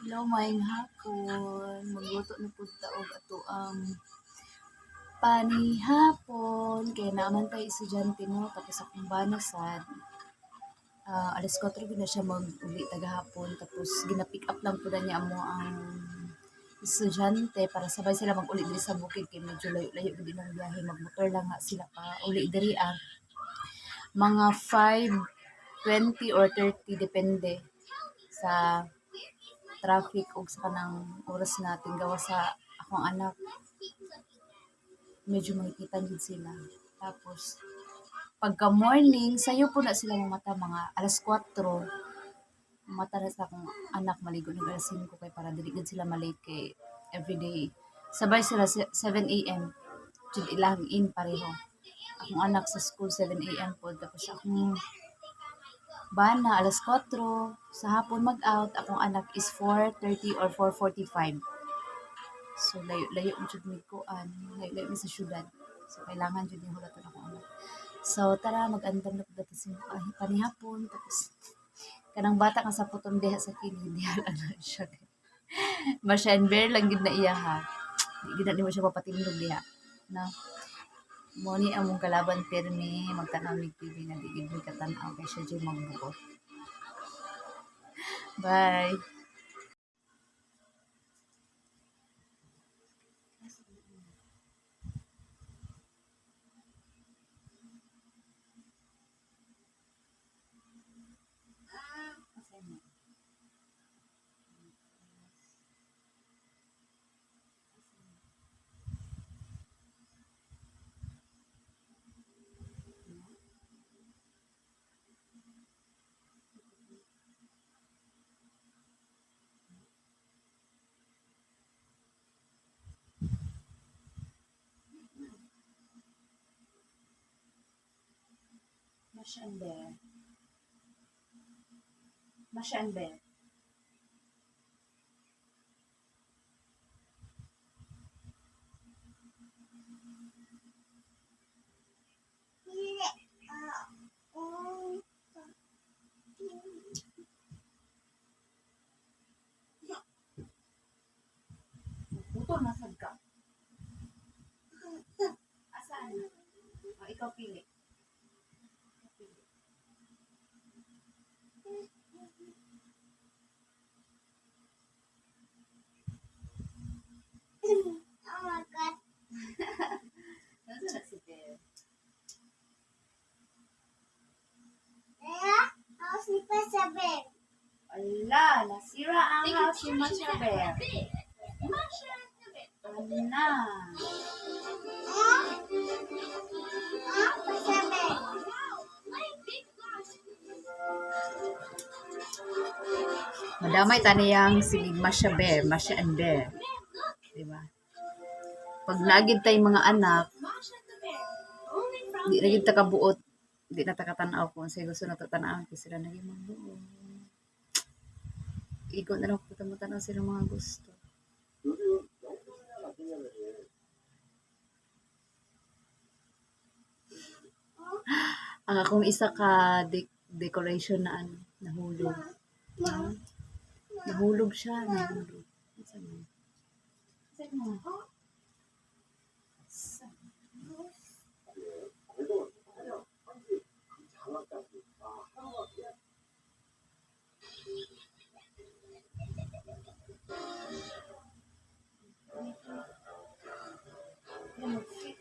Hello, maayong hapon. Magluto na pud ta og ato ang panihapon kay naman tay estudyante no tapos akong banasad. Alas 4 gid na siya mag-uli tagahapon tapos gina-pick up lang pud niya amo ang estudyante para sabay sila mag-uli diri sa bukid kay medyo layo-layo gid ang biyahe, magmotor lang nga sila pa uli diri mga 5:20 or 30 depende sa traffic ug sa kanang oras natin gawa sa akong anak medyo makikita gid sila. Tapos pagka morning sayo po na sila mata mga alas 4 mata na sa akong anak maligo ng alas 5 kay para dili gid sila malate kay everyday sabay sila 7 a.m. jud ilang in pareho. Akong anak sa school 7 a.m. po tapos akong bana alas 4 sa hapon mag-out akong anak is 4:30 or 4:45. So layo-layo mo jud mi kuan, layo-layo mi sa syudad. So kailangan jud yung hulatan ako anak. So tara mag-andam na pud sa panihapon tapos kanang bata nga sa puton diha sa kilid diha na siya. Masyan bear lang gid na iya ha. Di gid na mo siya papatindog diha. Na mo ni among kalaban pirmi magtanaw mig TV nga di gid mi katanaw kay siya jud magbuot. Bye. Masyan bear. Masyan bear. Puto na sad ka. Asaan? O, ikaw pili. Oh my God. Nasa si bear. House ni Masya Bear. Ala, nasira ang house ni Masya Bear. Ano na? Masya Bear. Madamay taniyang si Masya Bear, Masya and Bear. Diba? Pag nagid tay mga anak, di na gid ta kabuot, di na ta katanaw kung sa gusto na tatanaw kasi sila naging magbuo. Igo na lang po tanaw sila mga gusto. Ang akong isa ka decoration na ano, nahulog. Nahulog siya, nahulog. Saan mo?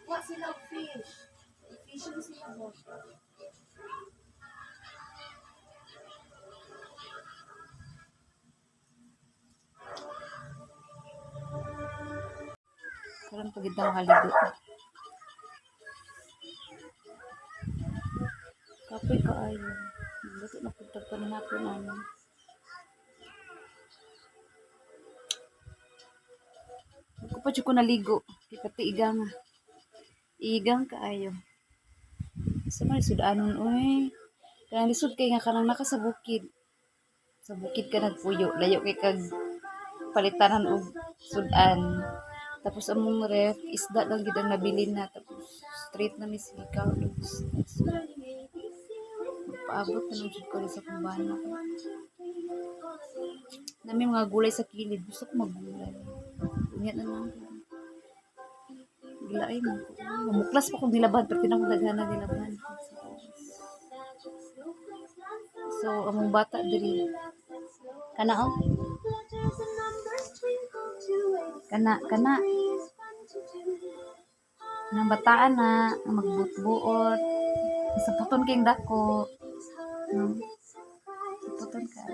What sila fish? Fish yung sila mo. Parang pagid na makaligo. Kapoy ka ayo. Buto na pagtagpan natin namin. Ako pa ko naligo. Di pati igang. Igang ka ayo. Sa mga sudanon, uy. Kaya lisod kay nga kanang naka sa bukid. Sa bukid ka nagpuyo. Layo kay kag palitanan og sudan. Tapos among ref, isda lang gid ang nabilin na. Tapos straight na mis ikaw. Paabot na lang jud ko sa kumbana. Na may mga gulay sa kilid. Gusto ko maggulay. Unya na lang. Gilaay mo. Mamuklas pa kung nilaban. Pero pinakagagana nilaban. So, among bata diri. Kana oh. Kana. Nang bataan na. Magbutbuot. Sa puton kayong dako. Sa puton ka.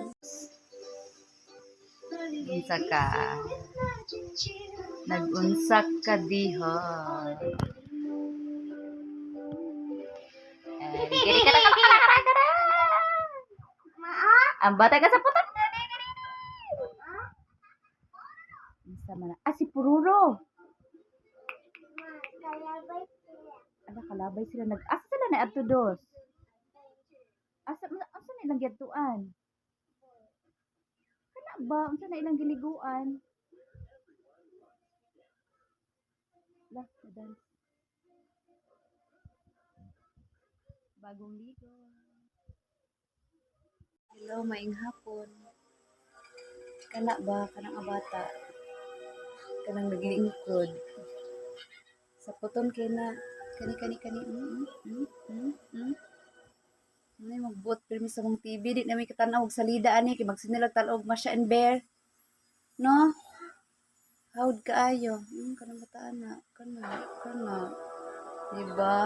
Unsa ka? Nag-unsak ka diha. Kiri ka kara. Ang bata ka sa puton. Unsa man? Si Pururo. Ada kalabay sila asa sila na adto dos. Asa na ilang giyatuan? Kana ba unsa na ilang giliguan? Lah, madan. Bagong ligo. Hello, maing hapon. Kana ba kanang nga bata? Kanang naglingkod. Sa puton kay na kani. May magbot permis sa mong TV di na may katanaw og salida ani kay magsinilag talog Masha and Bear. No? Hawd kaayo. Kanang bataan na. Kana. Diba?